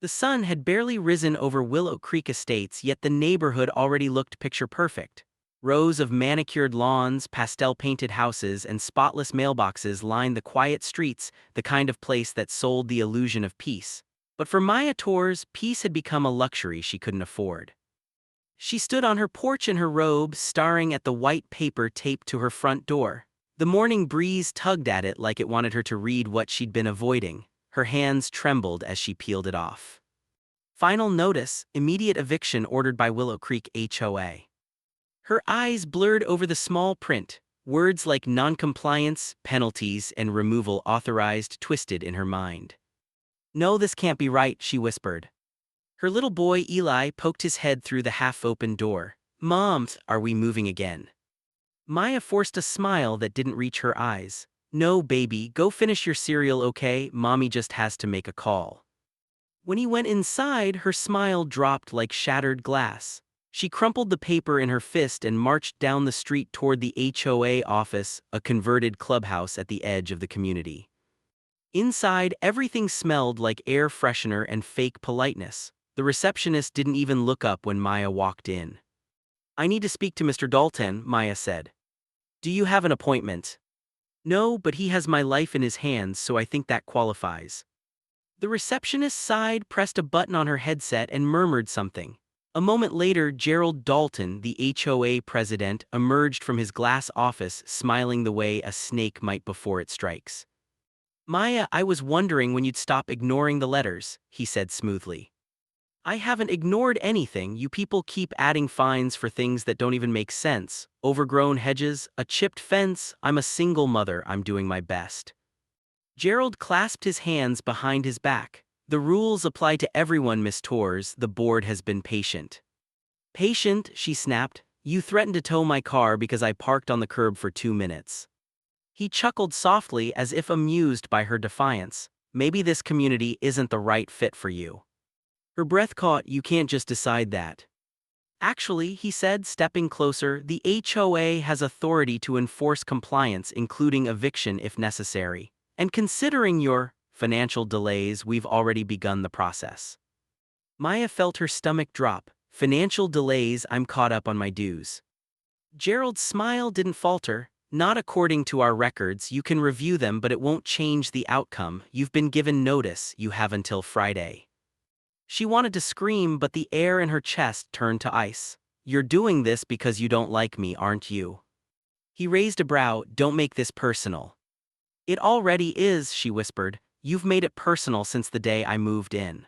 The sun had barely risen over Willow Creek Estates, yet the neighborhood already looked picture-perfect. Rows of manicured lawns, pastel-painted houses, and spotless mailboxes lined the quiet streets, the kind of place that sold the illusion of peace. But for Maya Torres, peace had become a luxury she couldn't afford. She stood on her porch in her robe, staring at the white paper taped to her front door. The morning breeze tugged at it like it wanted her to read what she'd been avoiding. Her hands trembled as she peeled it off. Final notice, immediate eviction ordered by Willow Creek HOA. Her eyes blurred over the small print, words like noncompliance, penalties, and removal authorized twisted in her mind. "No, this can't be right," she whispered. Her little boy Eli poked his head through the half-open door. "Mom, are we moving again?" Maya forced a smile that didn't reach her eyes. "No, baby, go finish your cereal, okay? Mommy just has to make a call." When he went inside, her smile dropped like shattered glass. She crumpled the paper in her fist and marched down the street toward the HOA office, a converted clubhouse at the edge of the community. Inside, everything smelled like air freshener and fake politeness. The receptionist didn't even look up when Maya walked in. "I need to speak to Mr. Dalton," Maya said. "Do you have an appointment?" "No, but he has my life in his hands, so I think that qualifies." The receptionist sighed, pressed a button on her headset, and murmured something. A moment later, Gerald Dalton, the HOA president, emerged from his glass office, smiling the way a snake might before it strikes. "Maya, I was wondering when you'd stop ignoring the letters," he said smoothly. "I haven't ignored anything. You people keep adding fines for things that don't even make sense. Overgrown hedges, a chipped fence. I'm a single mother. I'm doing my best." Gerald clasped his hands behind his back. "The rules apply to everyone, Miss Torres. The board has been patient." "Patient?" she snapped. "You threatened to tow my car because I parked on the curb for 2 minutes." He chuckled softly as if amused by her defiance. "Maybe this community isn't the right fit for you." Her breath caught. "You can't just decide that." "Actually," he said, stepping closer, "the HOA has authority to enforce compliance, including eviction if necessary. And considering your financial delays, we've already begun the process." Maya felt her stomach drop. "Financial delays? I'm caught up on my dues." Gerald's smile didn't falter. "Not according to our records. You can review them, but it won't change the outcome. You've been given notice. You have until Friday." She wanted to scream, but the air in her chest turned to ice. "You're doing this because you don't like me, aren't you?" He raised a brow. "Don't make this personal." "It already is," she whispered. "You've made it personal since the day I moved in."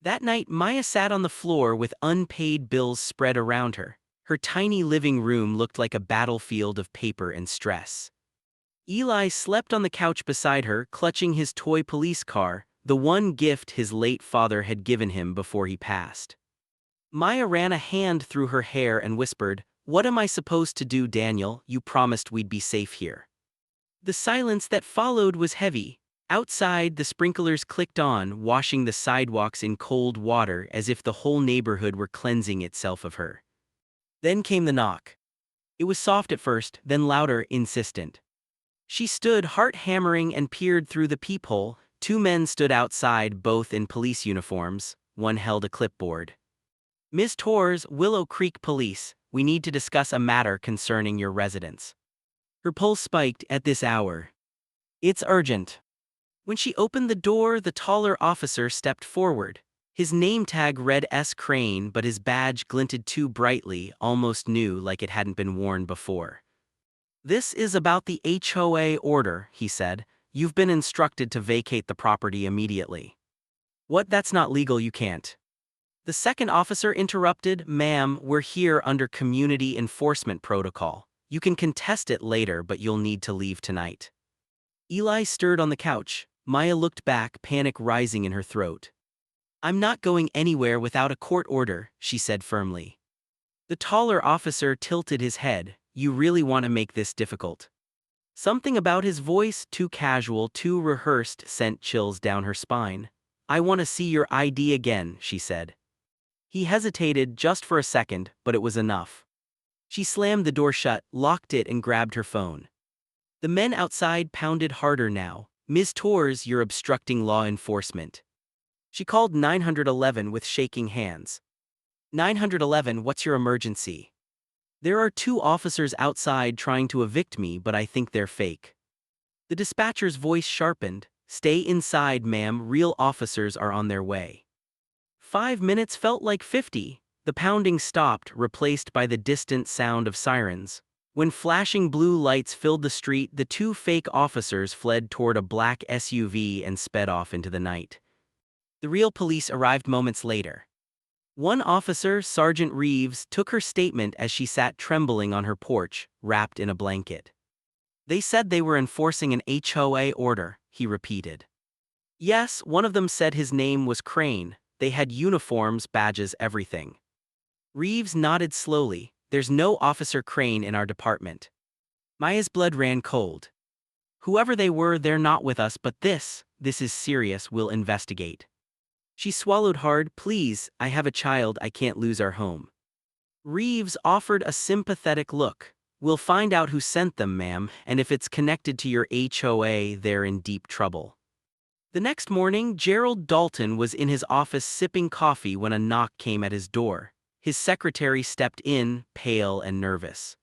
That night, Maya sat on the floor with unpaid bills spread around her. Her tiny living room looked like a battlefield of paper and stress. Eli slept on the couch beside her, clutching his toy police car, the one gift his late father had given him before he passed. Maya ran a hand through her hair and whispered, "What am I supposed to do, Daniel? You promised we'd be safe here." The silence that followed was heavy. Outside, the sprinklers clicked on, washing the sidewalks in cold water as if the whole neighborhood were cleansing itself of her. Then came the knock. It was soft at first, then louder, insistent. She stood, heart hammering, and peered through the peephole. 2 men stood outside, both in police uniforms. One held a clipboard. "Miss Torres, Willow Creek Police, we need to discuss a matter concerning your residence." Her pulse spiked. "At this hour? It's urgent." When she opened the door, the taller officer stepped forward. His name tag read S. Crane, but his badge glinted too brightly, almost new, like it hadn't been worn before. "This is about the HOA order," he said. "You've been instructed to vacate the property immediately." "What? That's not legal, you can't." The second officer interrupted. "Ma'am, we're here under community enforcement protocol. You can contest it later, but you'll need to leave tonight." Eli stirred on the couch. Maya looked back, panic rising in her throat. "I'm not going anywhere without a court order," she said firmly. The taller officer tilted his head. "You really want to make this difficult?" Something about his voice, too casual, too rehearsed, sent chills down her spine. "I want to see your ID again," she said. He hesitated just for a second, but it was enough. She slammed the door shut, locked it, and grabbed her phone. The men outside pounded harder now. "Ms. Torres, you're obstructing law enforcement." She called 911 with shaking hands. 911, what's your emergency? There are two officers outside trying to evict me, but I think they're fake. The dispatcher's voice sharpened. Stay inside, ma'am, real officers are on their way. 5 minutes felt like 50. The pounding stopped, replaced by the distant sound of sirens. When flashing blue lights filled the street, the two fake officers fled toward a black SUV and sped off into the night. The real police arrived moments later. One officer, Sergeant Reeves, took her statement as she sat trembling on her porch, wrapped in a blanket. They said they were enforcing an HOA order, he repeated. Yes, one of them said his name was Crane. They had uniforms, badges, everything. Reeves nodded slowly. There's no Officer Crane in our department. Maya's blood ran cold. Whoever they were, they're not with us, but this is serious, we'll investigate. She swallowed hard. Please, I have a child, I can't lose our home. Reeves offered a sympathetic look. We'll find out who sent them, ma'am, and if it's connected to your HOA, they're in deep trouble. The next morning, Gerald Dalton was in his office sipping coffee when a knock came at his door. His secretary stepped in, pale and nervous.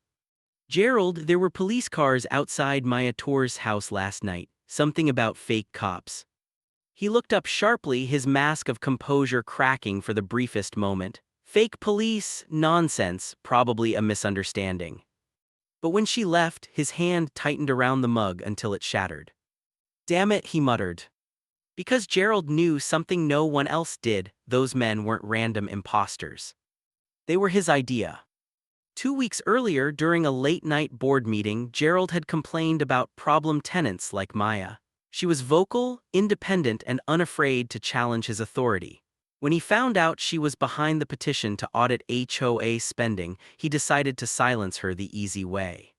Gerald, there were police cars outside Maya Torres' house last night, something about fake cops. He looked up sharply, his mask of composure cracking for the briefest moment. Fake police? Nonsense, probably a misunderstanding. But when she left, his hand tightened around the mug until it shattered. Damn it, he muttered. Because Gerald knew something no one else did, those men weren't random imposters. They were his idea. 2 weeks earlier, during a late-night board meeting, Gerald had complained about problem tenants like Maya. She was vocal, independent, and unafraid to challenge his authority. When he found out she was behind the petition to audit HOA spending, he decided to silence her the easy way.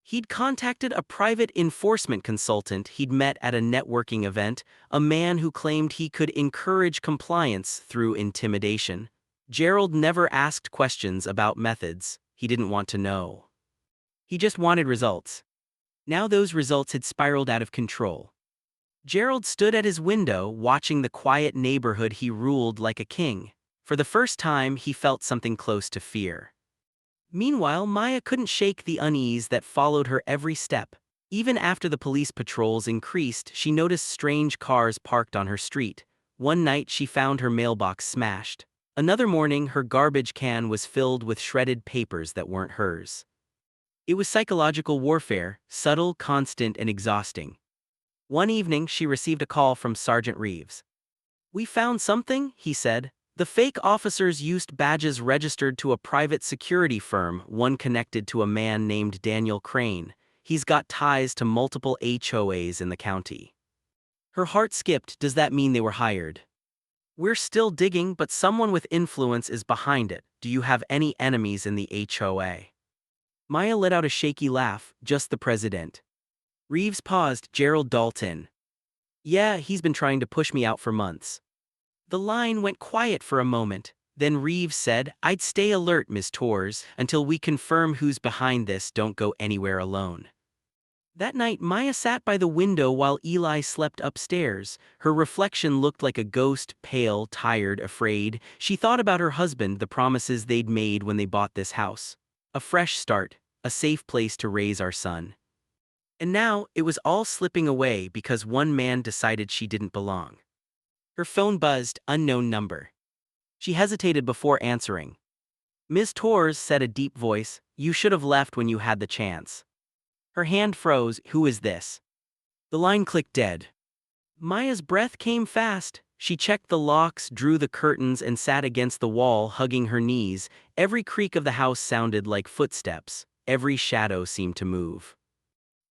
He'd contacted a private enforcement consultant he'd met at a networking event, a man who claimed he could encourage compliance through intimidation. Gerald never asked questions about methods. He didn't want to know. He just wanted results. Now those results had spiraled out of control. Gerald stood at his window, watching the quiet neighborhood he ruled like a king. For the first time, he felt something close to fear. Meanwhile, Maya couldn't shake the unease that followed her every step. Even after the police patrols increased, she noticed strange cars parked on her street. One night, she found her mailbox smashed. Another morning, her garbage can was filled with shredded papers that weren't hers. It was psychological warfare, subtle, constant, and exhausting. One evening, she received a call from Sergeant Reeves. "We found something," he said. "The fake officers used badges registered to a private security firm, one connected to a man named Daniel Crane. He's got ties to multiple HOAs in the county." Her heart skipped. Does that mean they were hired? "We're still digging, but someone with influence is behind it. Do you have any enemies in the HOA?" Maya let out a shaky laugh. "Just the president." Reeves paused. "Gerald Dalton." "Yeah, he's been trying to push me out for months." The line went quiet for a moment. Then Reeves said, "I'd stay alert, Miss Torres, until we confirm who's behind this. Don't go anywhere alone." That night, Maya sat by the window while Eli slept upstairs. Her reflection looked like a ghost, pale, tired, afraid. She thought about her husband, the promises they'd made when they bought this house. A fresh start, a safe place to raise our son. And now, it was all slipping away because one man decided she didn't belong. Her phone buzzed, unknown number. She hesitated before answering. "Ms. Torres," said a deep voice, "you should have left when you had the chance." Her hand froze. "Who is this?" The line clicked dead. Maya's breath came fast. She checked the locks, drew the curtains, and sat against the wall, hugging her knees. Every creak of the house sounded like footsteps. Every shadow seemed to move.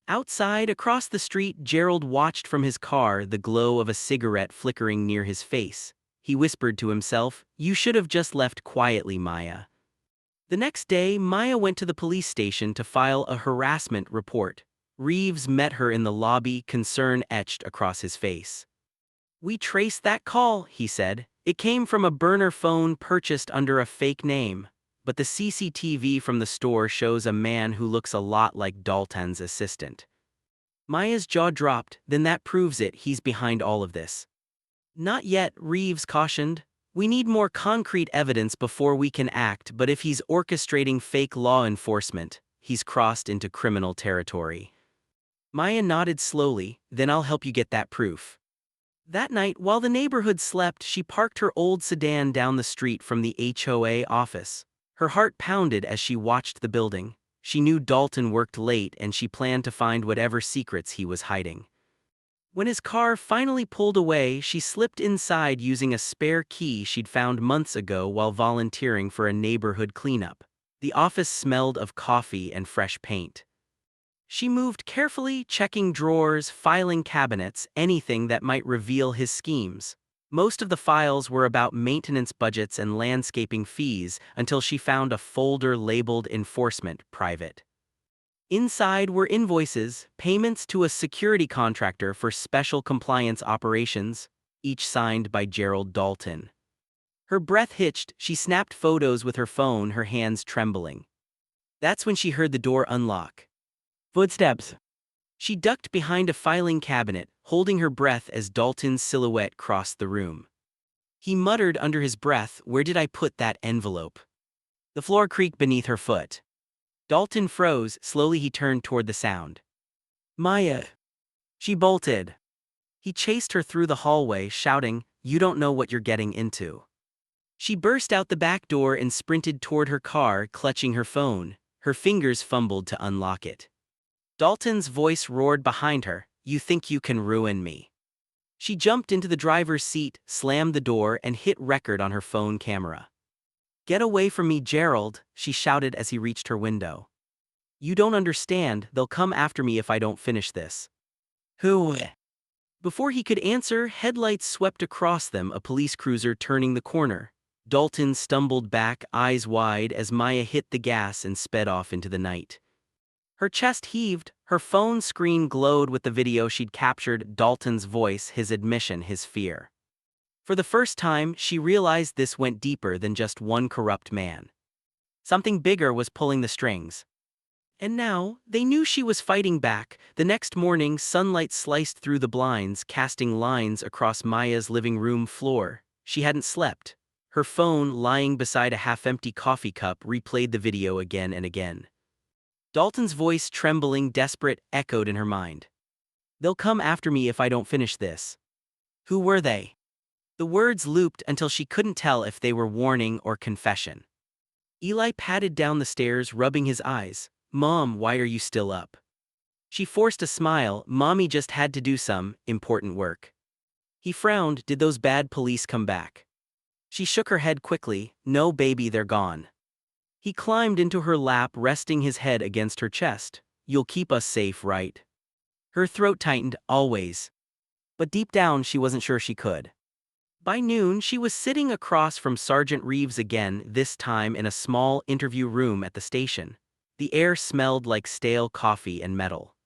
Outside, across the street, Gerald watched from his car, the glow of a cigarette flickering near his face. He whispered to himself, "You should have just left quietly, Maya." The next day, Maya went to the police station to file a harassment report. Reeves met her in the lobby, concern etched across his face. "We traced that call," he said. "It came from a burner phone purchased under a fake name. But the CCTV from the store shows a man who looks a lot like Dalton's assistant." Maya's jaw dropped. "Then that proves it, he's behind all of this." Not yet, Reeves cautioned. We need more concrete evidence before we can act, but if he's orchestrating fake law enforcement, he's crossed into criminal territory. Maya nodded slowly, then I'll help you get that proof. That night, while the neighborhood slept, she parked her old sedan down the street from the HOA office. Her heart pounded as she watched the building. She knew Dalton worked late and she planned to find whatever secrets he was hiding. When his car finally pulled away, she slipped inside using a spare key she'd found months ago while volunteering for a neighborhood cleanup. The office smelled of coffee and fresh paint. She moved carefully, checking drawers, filing cabinets, anything that might reveal his schemes. Most of the files were about maintenance budgets and landscaping fees until she found a folder labeled Enforcement Private. Inside were invoices, payments to a security contractor for special compliance operations, each signed by Gerald Dalton. Her breath hitched, she snapped photos with her phone, her hands trembling. That's when she heard the door unlock. Footsteps. She ducked behind a filing cabinet, holding her breath as Dalton's silhouette crossed the room. He muttered under his breath, "Where did I put that envelope?" The floor creaked beneath her foot. Dalton froze, slowly he turned toward the sound. Maya. She bolted. He chased her through the hallway, shouting, "You don't know what you're getting into." She burst out the back door and sprinted toward her car, clutching her phone. Her fingers fumbled to unlock it. Dalton's voice roared behind her, "You think you can ruin me?" She jumped into the driver's seat, slammed the door, and hit record on her phone camera. "Get away from me, Gerald," she shouted as he reached her window. "You don't understand, they'll come after me if I don't finish this." Who? Before he could answer, headlights swept across them, a police cruiser turning the corner. Dalton stumbled back, eyes wide, as Maya hit the gas and sped off into the night. Her chest heaved, her phone screen glowed with the video she'd captured, Dalton's voice, his admission, his fear. For the first time, she realized this went deeper than just one corrupt man. Something bigger was pulling the strings. And now, they knew she was fighting back. The next morning, sunlight sliced through the blinds, casting lines across Maya's living room floor. She hadn't slept. Her phone, lying beside a half-empty coffee cup, replayed the video again and again. Dalton's voice, trembling, desperate, echoed in her mind. "They'll come after me if I don't finish this." Who were they? The words looped until she couldn't tell if they were warning or confession. Eli padded down the stairs, rubbing his eyes. "Mom, why are you still up?" She forced a smile. "Mommy just had to do some important work." He frowned. "Did those bad police come back?" She shook her head quickly. "No, baby, they're gone." He climbed into her lap, resting his head against her chest. "You'll keep us safe, right?" Her throat tightened. "Always." But deep down, she wasn't sure she could. By noon, she was sitting across from Sergeant Reeves again, this time in a small interview room at the station. The air smelled like stale coffee and metal.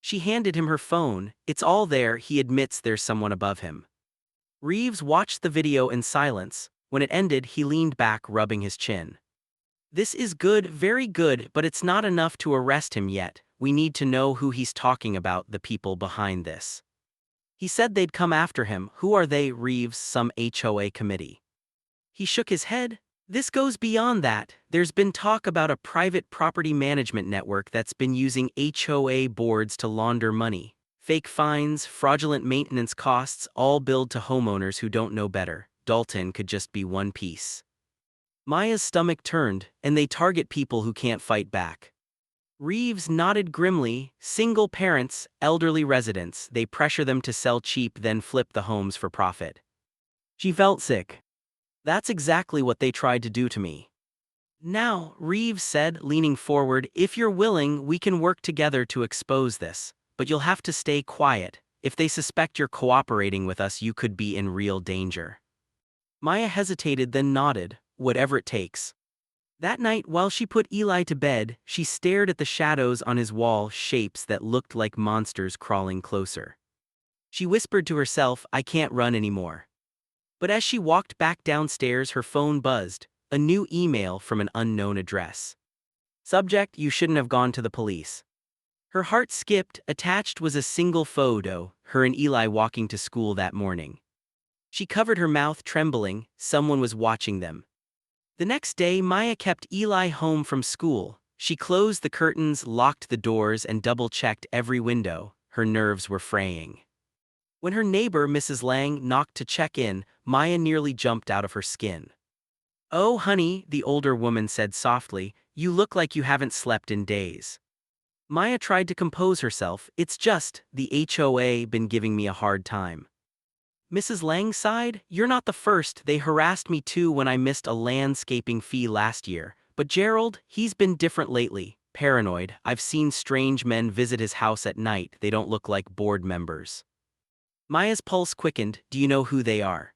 She handed him her phone. "It's all there," he admits. "There's someone above him." Reeves watched the video in silence. When it ended, he leaned back, rubbing his chin. "This is good, very good, but it's not enough to arrest him yet. We need to know who he's talking about, the people behind this." He said they'd come after him. "Who are they?" "Reeves, some HOA committee." He shook his head. "This goes beyond that. There's been talk about a private property management network that's been using HOA boards to launder money. Fake fines, fraudulent maintenance costs, all billed to homeowners who don't know better. Dalton could just be one piece." Maya's stomach turned, "And they target people who can't fight back." Reeves nodded grimly. "Single parents, elderly residents, they pressure them to sell cheap, then flip the homes for profit." She felt sick. "That's exactly what they tried to do to me." "Now," Reeves said, leaning forward, "if you're willing, we can work together to expose this. But you'll have to stay quiet. If they suspect you're cooperating with us, you could be in real danger." Maya hesitated, then nodded. "Whatever it takes." That night, while she put Eli to bed, she stared at the shadows on his wall, shapes that looked like monsters crawling closer. She whispered to herself, "I can't run anymore." But as she walked back downstairs, her phone buzzed. A new email from an unknown address. Subject: "You shouldn't have gone to the police." Her heart skipped. Attached was a single photo, her and Eli walking to school that morning. She covered her mouth, trembling. Someone was watching them. The next day, Maya kept Eli home from school. She closed the curtains, locked the doors, and double-checked every window. Her nerves were fraying. When her neighbor, Mrs. Lang, knocked to check in, Maya nearly jumped out of her skin. "Oh, honey," the older woman said softly, "you look like you haven't slept in days." Maya tried to compose herself. "It's just, the HOA been giving me a hard time." Mrs. Lang sighed. "You're not the first. They harassed me too when I missed a landscaping fee last year. But Gerald, he's been different lately. Paranoid. I've seen strange men visit his house at night. They don't look like board members." Maya's pulse quickened. "Do you know who they are?"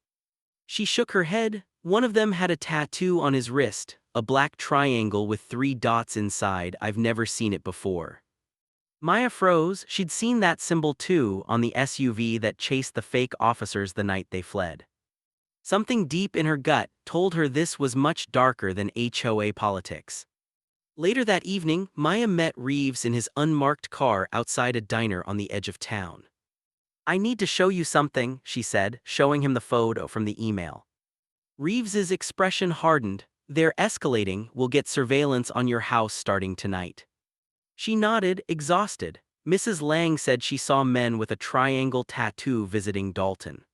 She shook her head. "One of them had a tattoo on his wrist, a black triangle with 3 dots inside. I've never seen it before." Maya froze. She'd seen that symbol too, on the SUV that chased the fake officers the night they fled. Something deep in her gut told her this was much darker than HOA politics. Later that evening, Maya met Reeves in his unmarked car outside a diner on the edge of town. "I need to show you something," she said, showing him the photo from the email. Reeves's expression hardened. "They're escalating. We'll get surveillance on your house starting tonight." She nodded, exhausted. Mrs. Lang said she saw men with a triangle tattoo visiting Dalton.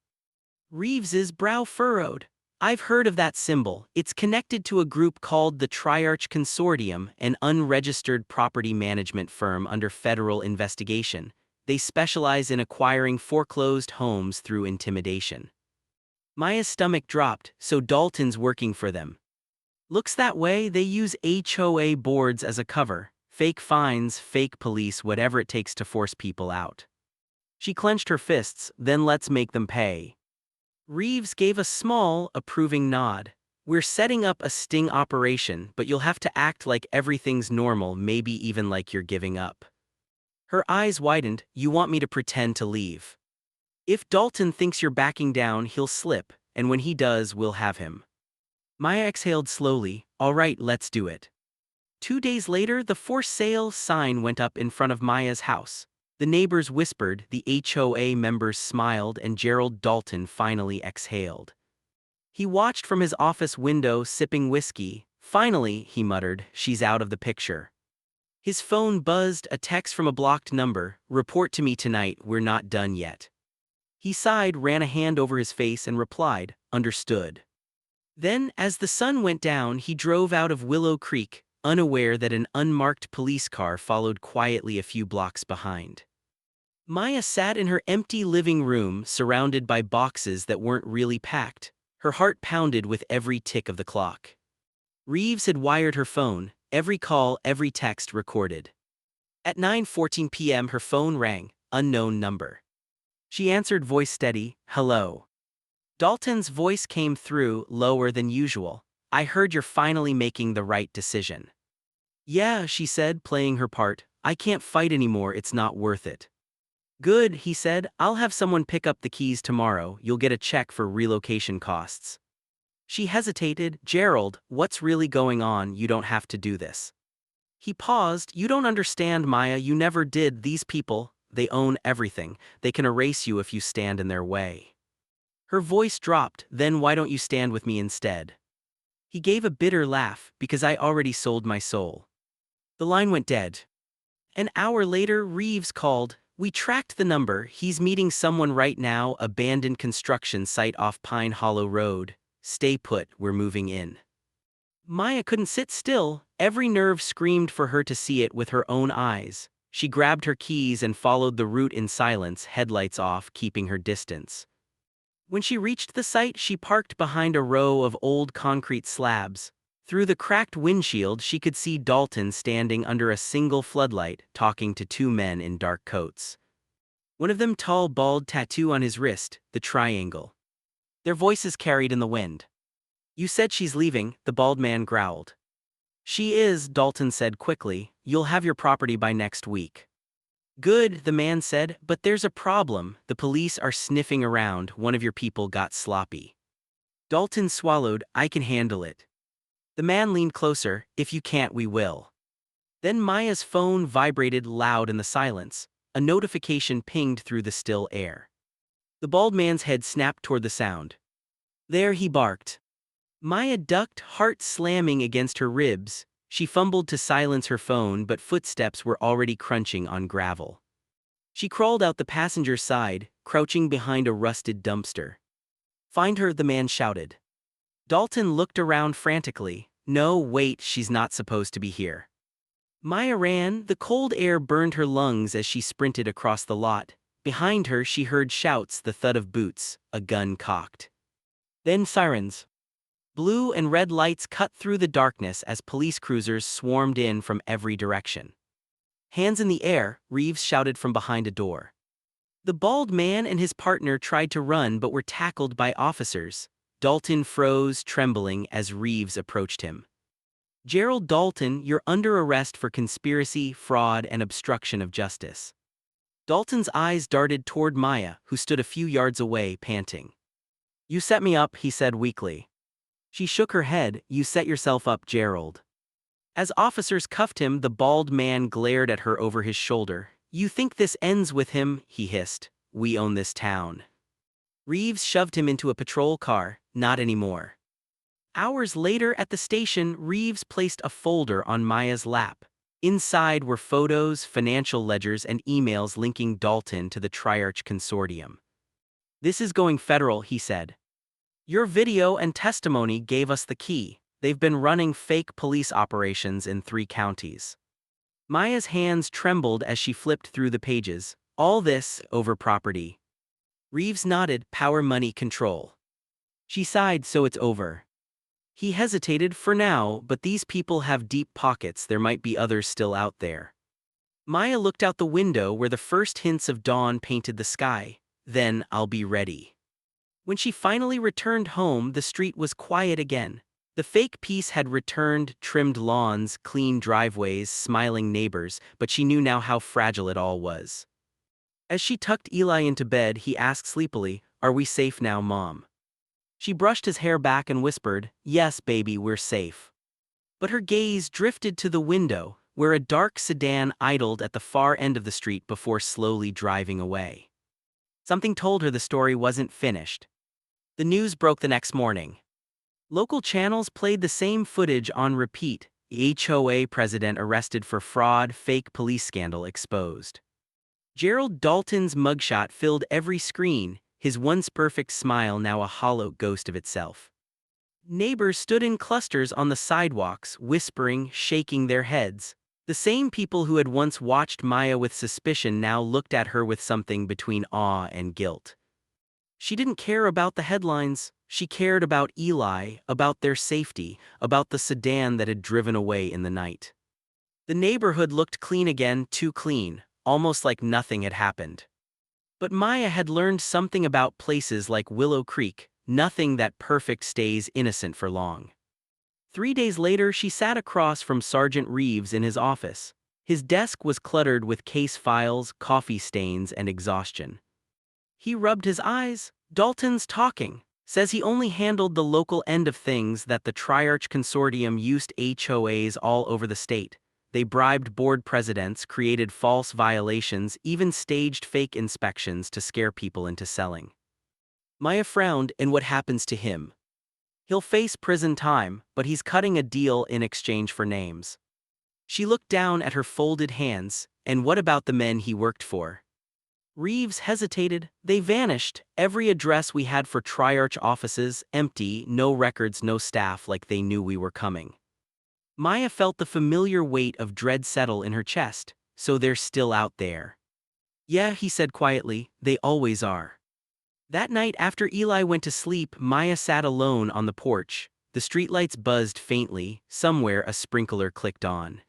Reeves's brow furrowed. "I've heard of that symbol. It's connected to a group called the Triarch Consortium, an unregistered property management firm under federal investigation. They specialize in acquiring foreclosed homes through intimidation." Maya's stomach dropped. "So Dalton's working for them." "Looks that way. They use HOA boards as a cover. Fake fines, fake police, whatever it takes to force people out." She clenched her fists. "Then let's make them pay." Reeves gave a small, approving nod. "We're setting up a sting operation, but you'll have to act like everything's normal, maybe even like you're giving up." Her eyes widened. "You want me to pretend to leave? If Dalton thinks you're backing down, he'll slip, and when he does, we'll have him." Maya exhaled slowly. "All right, let's do it." 2 days later, the for sale sign went up in front of Maya's house. The neighbors whispered, the HOA members smiled, and Gerald Dalton finally exhaled. He watched from his office window, sipping whiskey. "Finally," he muttered, "she's out of the picture." His phone buzzed, a text from a blocked number. "Report to me tonight, we're not done yet." He sighed, ran a hand over his face, and replied, "Understood." Then, as the sun went down, he drove out of Willow Creek, unaware that an unmarked police car followed quietly a few blocks behind. Maya sat in her empty living room, surrounded by boxes that weren't really packed. Her heart pounded with every tick of the clock. Reeves had wired her phone, every call, every text recorded. At 9:14 p.m. her phone rang, unknown number. She answered, voice steady, "Hello." Dalton's voice came through, lower than usual. "I heard you're finally making the right decision." "Yeah," she said, playing her part. "I can't fight anymore, it's not worth it." "Good," he said, "I'll have someone pick up the keys tomorrow. You'll get a check for relocation costs." She hesitated. "Gerald, what's really going on? You don't have to do this." He paused. "You don't understand, Maya, you never did. These people, they own everything. They can erase you if you stand in their way." Her voice dropped. "Then why don't you stand with me instead?" He gave a bitter laugh. "Because I already sold my soul." The line went dead. An hour later, Reeves called. "We tracked the number. He's meeting someone right now, abandoned construction site off Pine Hollow Road. Stay put, we're moving in." Maya couldn't sit still. Every nerve screamed for her to see it with her own eyes. She grabbed her keys and followed the route in silence, headlights off, keeping her distance. When she reached the site, she parked behind a row of old concrete slabs. Through the cracked windshield, she could see Dalton standing under a single floodlight, talking to 2 men in dark coats. One of them tall, bald, tattoo on his wrist, the triangle. Their voices carried in the wind. "You said she's leaving," the bald man growled. "She is," Dalton said quickly. "You'll have your property by next week." "Good," the man said, "but there's a problem. The police are sniffing around. One of your people got sloppy." Dalton swallowed. "I can handle it." The man leaned closer. "If you can't, we will." Then Maya's phone vibrated loud in the silence. A notification pinged through the still air. The bald man's head snapped toward the sound. There, he barked. Maya ducked, heart slamming against her ribs. She fumbled to silence her phone, but footsteps were already crunching on gravel. She crawled out the passenger side, crouching behind a rusted dumpster. "Find her," the man shouted. Dalton looked around frantically. "No, wait, she's not supposed to be here." Maya ran. The cold air burned her lungs as she sprinted across the lot. Behind her, she heard shouts, the thud of boots, a gun cocked. Then sirens. Blue and red lights cut through the darkness as police cruisers swarmed in from every direction. "Hands in the air," Reeves shouted from behind a door. The bald man and his partner tried to run but were tackled by officers. Dalton froze, trembling, as Reeves approached him. "Gerald Dalton, you're under arrest for conspiracy, fraud, and obstruction of justice." Dalton's eyes darted toward Maya, who stood a few yards away, panting. "You set me up," he said weakly. She shook her head. "You set yourself up, Gerald." As officers cuffed him, the bald man glared at her over his shoulder. "You think this ends with him?" he hissed. "We own this town." Reeves shoved him into a patrol car. "Not anymore." Hours later at the station, Reeves placed a folder on Maya's lap. Inside were photos, financial ledgers, and emails linking Dalton to the Triarch Consortium. "This is going federal," he said. "Your video and testimony gave us the key. They've been running fake police operations in 3 counties." Maya's hands trembled as she flipped through the pages. "All this over property." Reeves nodded. "Power, money, control." She sighed. "So it's over." He hesitated. "For now, but these people have deep pockets. There might be others still out there." Maya looked out the window where the first hints of dawn painted the sky. Then, "I'll be ready." When she finally returned home, the street was quiet again. The fake peace had returned, trimmed lawns, clean driveways, smiling neighbors, but she knew now how fragile it all was. As she tucked Eli into bed, he asked sleepily, "Are we safe now, Mom?" She brushed his hair back and whispered, "Yes, baby, we're safe." But her gaze drifted to the window, where a dark sedan idled at the far end of the street before slowly driving away. Something told her the story wasn't finished. The news broke the next morning. Local channels played the same footage on repeat. HOA President arrested for fraud, fake police scandal exposed. Gerald Dalton's mugshot filled every screen, his once perfect smile now a hollow ghost of itself. Neighbors stood in clusters on the sidewalks, whispering, shaking their heads. The same people who had once watched Maya with suspicion now looked at her with something between awe and guilt. She didn't care about the headlines. She cared about Eli, about their safety, about the sedan that had driven away in the night. The neighborhood looked clean again, too clean, almost like nothing had happened. But Maya had learned something about places like Willow Creek, nothing that perfect stays innocent for long. 3 days later, she sat across from Sergeant Reeves in his office. His desk was cluttered with case files, coffee stains, and exhaustion. He rubbed his eyes. "Dalton's talking. Says he only handled the local end of things, that the Triarch Consortium used HOAs all over the state. They bribed board presidents, created false violations, even staged fake inspections to scare people into selling." Maya frowned. "And what happens to him?" "He'll face prison time, but he's cutting a deal in exchange for names." She looked down at her folded hands. "And what about the men he worked for?" Reeves hesitated. "They vanished. Every address we had for Triarch offices, empty, no records, no staff, like they knew we were coming." Maya felt the familiar weight of dread settle in her chest. "So they're still out there?" "Yeah," he said quietly, "they always are." That night after Eli went to sleep, Maya sat alone on the porch. The streetlights buzzed faintly. Somewhere a sprinkler clicked on.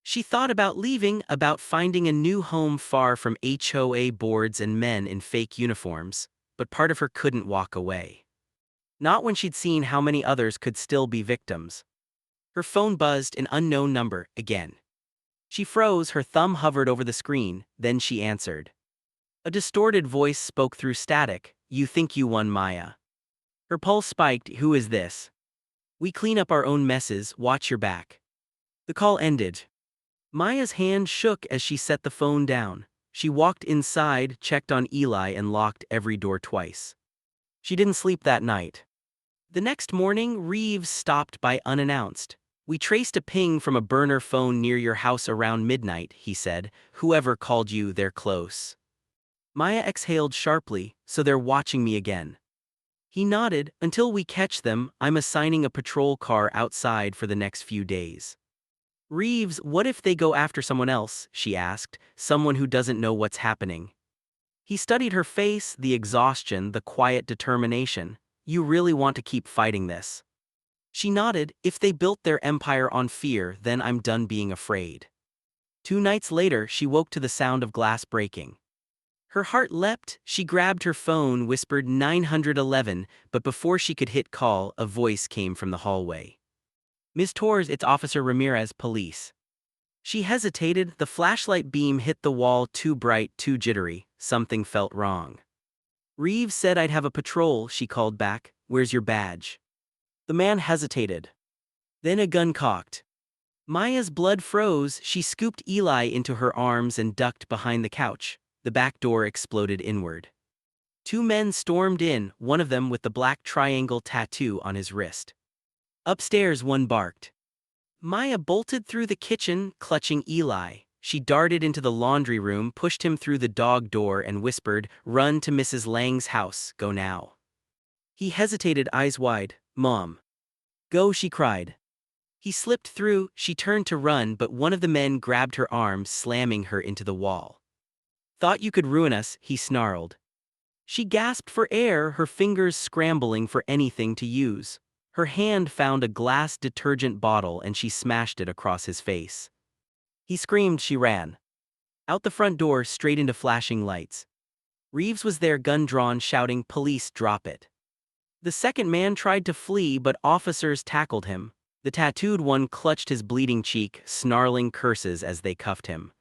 She thought about leaving, about finding a new home far from HOA boards and men in fake uniforms, but part of her couldn't walk away. Not when she'd seen how many others could still be victims. Her phone buzzed, an unknown number, again. She froze, her thumb hovered over the screen, then she answered. A distorted voice spoke through static. "You think you won, Maya." Her pulse spiked. "Who is this?" "We clean up our own messes, watch your back." The call ended. Maya's hand shook as she set the phone down. She walked inside, checked on Eli, and locked every door twice. She didn't sleep that night. The next morning, Reeves stopped by unannounced. "We traced a ping from a burner phone near your house around midnight," he said. "Whoever called you, they're close." Maya exhaled sharply. "So they're watching me again." He nodded. "Until we catch them, I'm assigning a patrol car outside for the next few days." "Reeves, what if they go after someone else?" she asked. "Someone who doesn't know what's happening." He studied her face, the exhaustion, the quiet determination. "You really want to keep fighting this?" She nodded. "If they built their empire on fear, then I'm done being afraid." 2 nights later, she woke to the sound of glass breaking. Her heart leapt. She grabbed her phone, whispered 911, but before she could hit call, a voice came from the hallway. "Ms. Torres, it's Officer Ramirez, police." She hesitated. The flashlight beam hit the wall, too bright, too jittery. Something felt wrong. "Reeves said I'd have a patrol," she called back. "Where's your badge?" The man hesitated. Then a gun cocked. Maya's blood froze. She scooped Eli into her arms and ducked behind the couch. The back door exploded inward. 2 men stormed in, one of them with the black triangle tattoo on his wrist. Upstairs, one barked. Maya bolted through the kitchen, clutching Eli. She darted into the laundry room, pushed him through the dog door, and whispered, "Run to Mrs. Lang's house, go now." He hesitated, eyes wide. "Mom." "Go," she cried. He slipped through. She turned to run, but one of the men grabbed her arm, slamming her into the wall. "Thought you could ruin us," he snarled. She gasped for air, her fingers scrambling for anything to use. Her hand found a glass detergent bottle and she smashed it across his face. He screamed. She ran. Out the front door, straight into flashing lights. Reeves was there, gun drawn, shouting, "Police, drop it." The second man tried to flee, but officers tackled him. The tattooed one clutched his bleeding cheek, snarling curses as they cuffed him.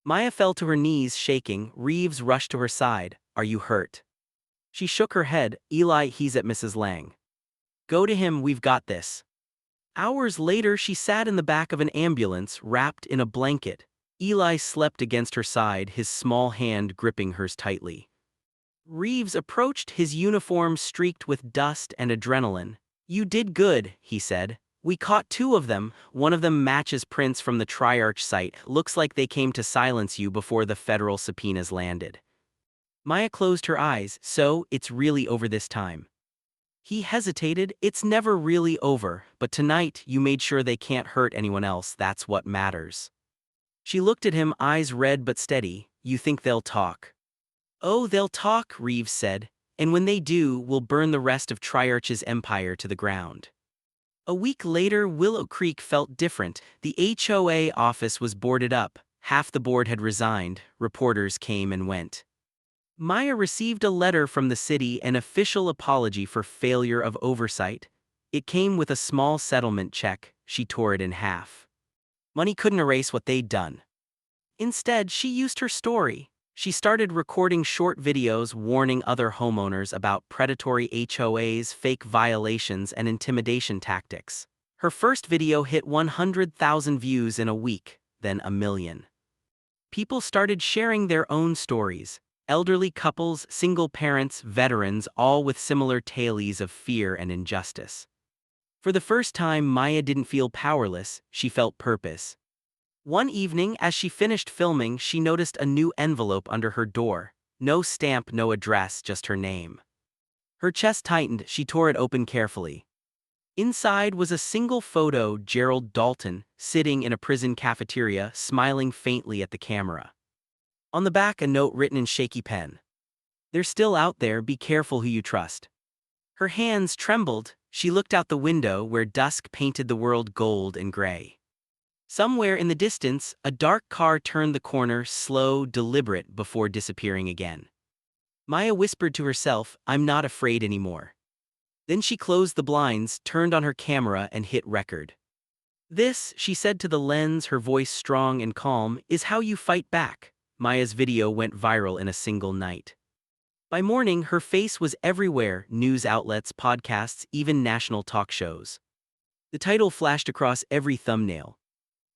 Maya fell to her knees, shaking. Reeves rushed to her side. "Are you hurt?" She shook her head. "Eli, he's at Mrs. Lang. Go to him, we've got this." Hours later, she sat in the back of an ambulance, wrapped in a blanket. Eli slept against her side, his small hand gripping hers tightly. Reeves approached, his uniform streaked with dust and adrenaline. "You did good," he said. "We caught 2 of them. One of them matches prints from the Triarch site. Looks like they came to silence you before the federal subpoenas landed." Maya closed her eyes. "So, it's really over this time?" He hesitated. "It's never really over, but tonight you made sure they can't hurt anyone else. That's what matters." She looked at him, eyes red but steady. "You think they'll talk?" "Oh, they'll talk," Reeves said. "And when they do, we'll burn the rest of Triarch's empire to the ground." A week later, Willow Creek felt different. The HOA office was boarded up. Half the board had resigned. Reporters came and went. Maya received a letter from the city, an official apology for failure of oversight. It came with a small settlement check. She tore it in half. Money couldn't erase what they'd done. Instead, she used her story. She started recording short videos warning other homeowners about predatory HOAs, fake violations, and intimidation tactics. Her first video hit 100,000 views in a week, then 1 million. People started sharing their own stories. Elderly couples, single parents, veterans, all with similar tales of fear and injustice. For the first time, Maya didn't feel powerless, she felt purpose. One evening, as she finished filming, she noticed a new envelope under her door. No stamp, no address, just her name. Her chest tightened, she tore it open carefully. Inside was a single photo: Gerald Dalton, sitting in a prison cafeteria, smiling faintly at the camera. On the back, a note written in shaky pen. "They're still out there, be careful who you trust." Her hands trembled. She looked out the window, where dusk painted the world gold and gray. Somewhere in the distance, a dark car turned the corner, slow, deliberate, before disappearing again. Maya whispered to herself, "I'm not afraid anymore." Then she closed the blinds, turned on her camera, and hit record. "This," she said to the lens, her voice strong and calm, "is how you fight back." Maya's video went viral in a single night. By morning, her face was everywhere: news outlets, podcasts, even national talk shows. The title flashed across every thumbnail: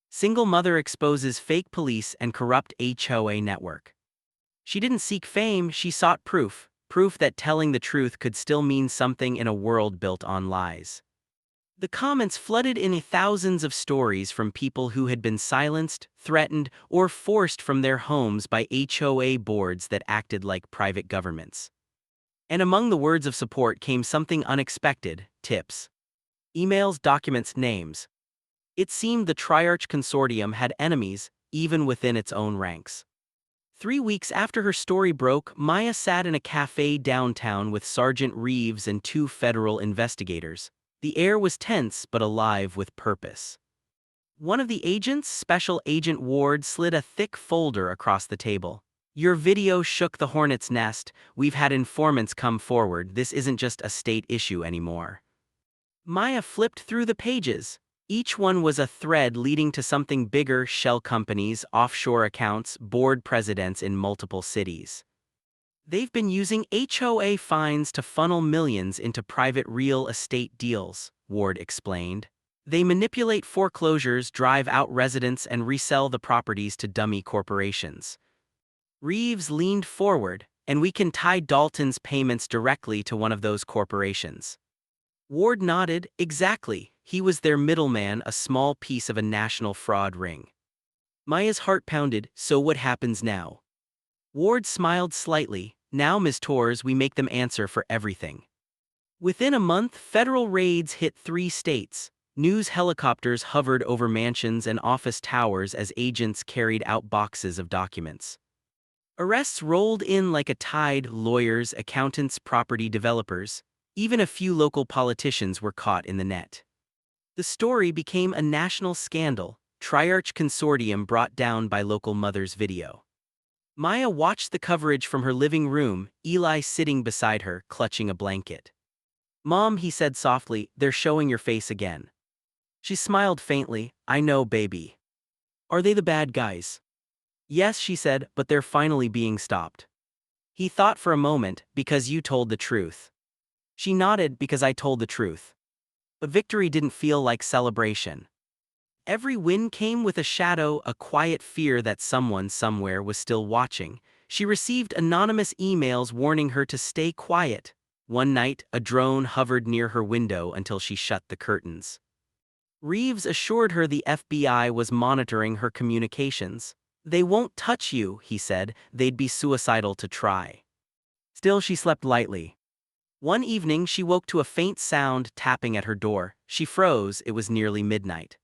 "Single Mother Exposes Fake Police and Corrupt HOA Network." She didn't seek fame, she sought proof. Proof that telling the truth could still mean something in a world built on lies. The comments flooded in thousands of stories from people who had been silenced, threatened, or forced from their homes by HOA boards that acted like private governments. And among the words of support came something unexpected: tips. Emails, documents, names. It seemed the Triarch Consortium had enemies, even within its own ranks. 3 weeks after her story broke, Maya sat in a cafe downtown with Sergeant Reeves and 2 federal investigators. The air was tense but alive with purpose. One of the agents, Special Agent Ward, slid a thick folder across the table. "Your video shook the hornet's nest. We've had informants come forward. This isn't just a state issue anymore." Maya flipped through the pages. Each one was a thread leading to something bigger: shell companies, offshore accounts, board presidents in multiple cities. They've been using HOA fines to funnel millions into private real estate deals, Ward explained. They manipulate foreclosures, drive out residents, and resell the properties to dummy corporations. Reeves leaned forward. "And we can tie Dalton's payments directly to one of those corporations." Ward nodded. "Exactly. He was their middleman, a small piece of a national fraud ring." Maya's heart pounded. "So what happens now?" Ward smiled slightly. "Now, Ms. Torres, we make them answer for everything." Within a month, federal raids hit 3 states. News helicopters hovered over mansions and office towers as agents carried out boxes of documents. Arrests rolled in like a tide: lawyers, accountants, property developers. Even a few local politicians were caught in the net. The story became a national scandal. Triarch Consortium brought down by local mother's video. Maya watched the coverage from her living room, Eli sitting beside her, clutching a blanket. "Mom," he said softly, "they're showing your face again." She smiled faintly. "I know, baby." "Are they the bad guys?" "Yes," she said, "but they're finally being stopped." He thought for a moment. "Because you told the truth." She nodded. "Because I told the truth." But victory didn't feel like celebration. Every win came with a shadow, a quiet fear that someone somewhere was still watching. She received anonymous emails warning her to stay quiet. One night, a drone hovered near her window until she shut the curtains. Reeves assured her the FBI was monitoring her communications. "They won't touch you," he said. "They'd be suicidal to try." Still, she slept lightly. One evening, she woke to a faint sound tapping at her door. She froze. It was nearly midnight.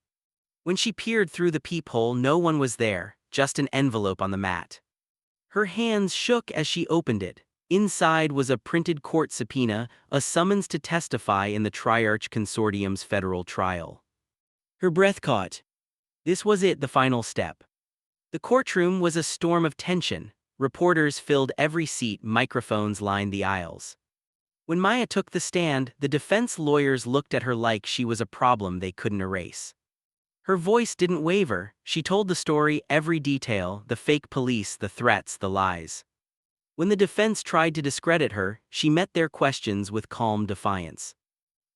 When she peered through the peephole, no one was there, just an envelope on the mat. Her hands shook as she opened it. Inside was a printed court subpoena, a summons to testify in the Triarch Consortium's federal trial. Her breath caught. This was it, the final step. The courtroom was a storm of tension. Reporters filled every seat, microphones lined the aisles. When Maya took the stand, the defense lawyers looked at her like she was a problem they couldn't erase. Her voice didn't waver. She told the story, every detail: the fake police, the threats, the lies. When the defense tried to discredit her, she met their questions with calm defiance.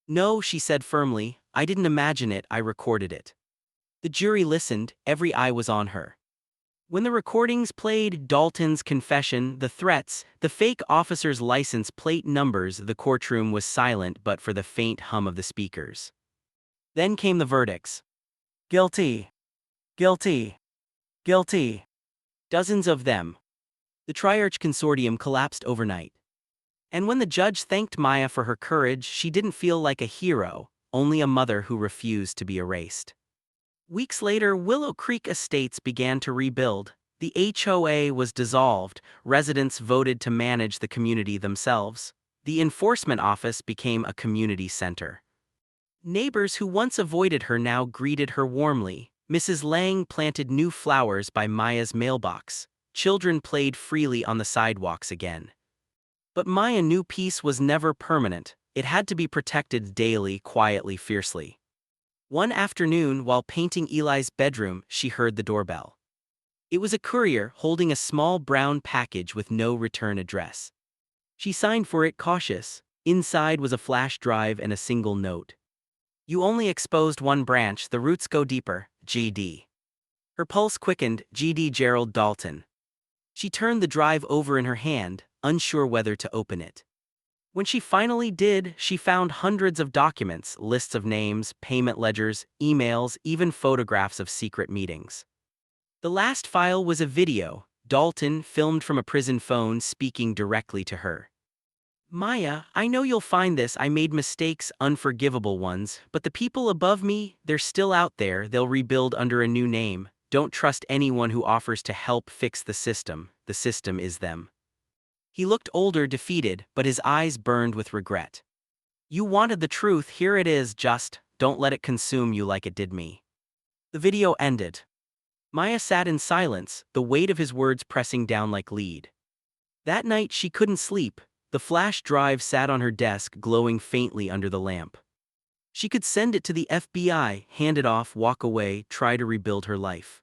"No," she said firmly, "I didn't imagine it, I recorded it." The jury listened, every eye was on her. When the recordings played, Dalton's confession, the threats, the fake officer's license plate numbers, the courtroom was silent but for the faint hum of the speakers. Then came the verdicts. Guilty. Guilty. Guilty. Dozens of them. The Triarch Consortium collapsed overnight. And when the judge thanked Maya for her courage, she didn't feel like a hero, only a mother who refused to be erased. Weeks later, Willow Creek Estates began to rebuild. The HOA was dissolved, residents voted to manage the community themselves. The enforcement office became a community center. Neighbors who once avoided her now greeted her warmly. Mrs. Lang planted new flowers by Maya's mailbox. Children played freely on the sidewalks again. But Maya knew peace was never permanent. It had to be protected daily, quietly, fiercely. One afternoon, while painting Eli's bedroom, she heard the doorbell. It was a courier holding a small brown package with no return address. She signed for it, cautious. Inside was a flash drive and a single note. "You only exposed one branch, the roots go deeper, G.D." Her pulse quickened. G.D. Gerald Dalton. She turned the drive over in her hand, unsure whether to open it. When she finally did, she found hundreds of documents, lists of names, payment ledgers, emails, even photographs of secret meetings. The last file was a video, Dalton filmed from a prison phone speaking directly to her. Maya, I know you'll find this. I made mistakes, unforgivable ones, but the people above me, they're still out there. They'll rebuild under a new name. Don't trust anyone who offers to help fix the system. The system is them. He looked older, defeated, but his eyes burned with regret. You wanted the truth, here it is, just don't let it consume you like it did me. The video ended. Maya sat in silence, the weight of his words pressing down like lead. That night she couldn't sleep. The flash drive sat on her desk, glowing faintly under the lamp. She could send it to the FBI, hand it off, walk away, try to rebuild her life.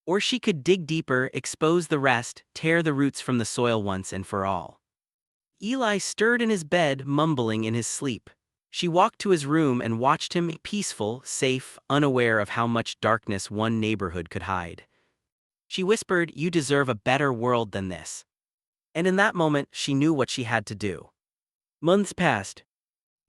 Or she could dig deeper, expose the rest, tear the roots from the soil once and for all. Eli stirred in his bed, mumbling in his sleep. She walked to his room and watched him, peaceful, safe, unaware of how much darkness one neighborhood could hide. She whispered, "You deserve a better world than this." And in that moment, she knew what she had to do. Months passed.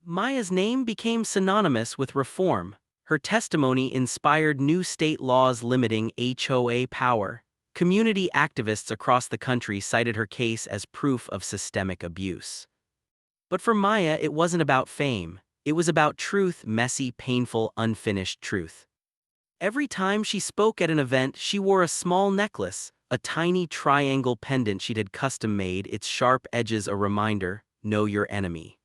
Maya's name became synonymous with reform. Her testimony inspired new state laws limiting HOA power. Community activists across the country cited her case as proof of systemic abuse. But for Maya, it wasn't about fame. It was about truth, messy, painful, unfinished truth. Every time she spoke at an event, she wore a small necklace, a tiny triangle pendant she'd had custom-made, its sharp edges a reminder, know your enemy.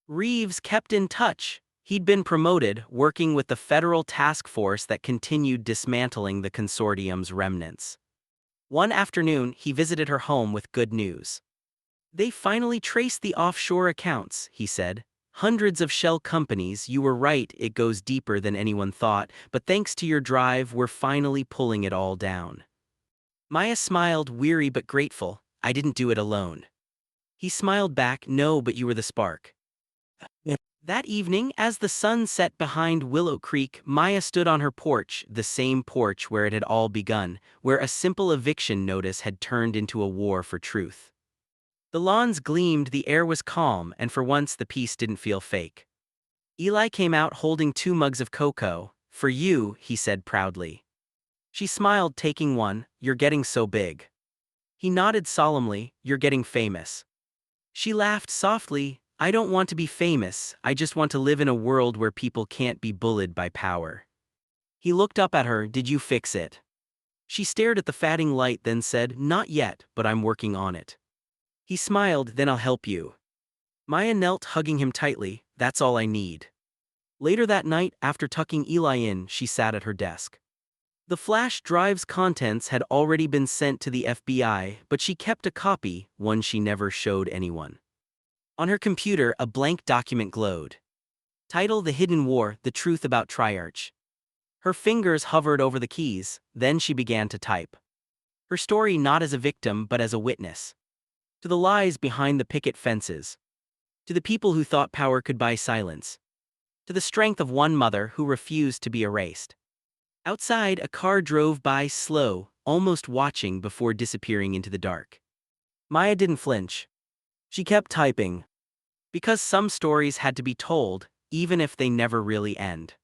Reeves kept in touch. He'd been promoted, working with the federal task force that continued dismantling the consortium's remnants. One afternoon, he visited her home with good news. They finally traced the offshore accounts, he said. Hundreds of shell companies, you were right, it goes deeper than anyone thought, but thanks to your drive, we're finally pulling it all down. Maya smiled, weary but grateful. I didn't do it alone. He smiled back, no, but you were the spark. That evening, as the sun set behind Willow Creek, Maya stood on her porch, the same porch where it had all begun, where a simple eviction notice had turned into a war for truth. The lawns gleamed, the air was calm, and for once the peace didn't feel fake. Eli came out holding 2 mugs of cocoa. For you, he said proudly. She smiled, taking one. You're getting so big. He nodded solemnly. You're getting famous. She laughed softly. I don't want to be famous, I just want to live in a world where people can't be bullied by power. He looked up at her. Did you fix it? She stared at the fading light, then said, not yet, but I'm working on it. He smiled, then I'll help you. Maya knelt, hugging him tightly. That's all I need. Later that night, after tucking Eli in, she sat at her desk. The flash drive's contents had already been sent to the FBI, but she kept a copy, one she never showed anyone. On her computer, a blank document glowed. Title: The Hidden War, The Truth About Triarch. Her fingers hovered over the keys, then she began to type. Her story not as a victim but as a witness. To the lies behind the picket fences. To the people who thought power could buy silence. To the strength of one mother who refused to be erased. Outside, a car drove by, slow, almost watching before disappearing into the dark. Maya didn't flinch. She kept typing. Because some stories had to be told, even if they never really end.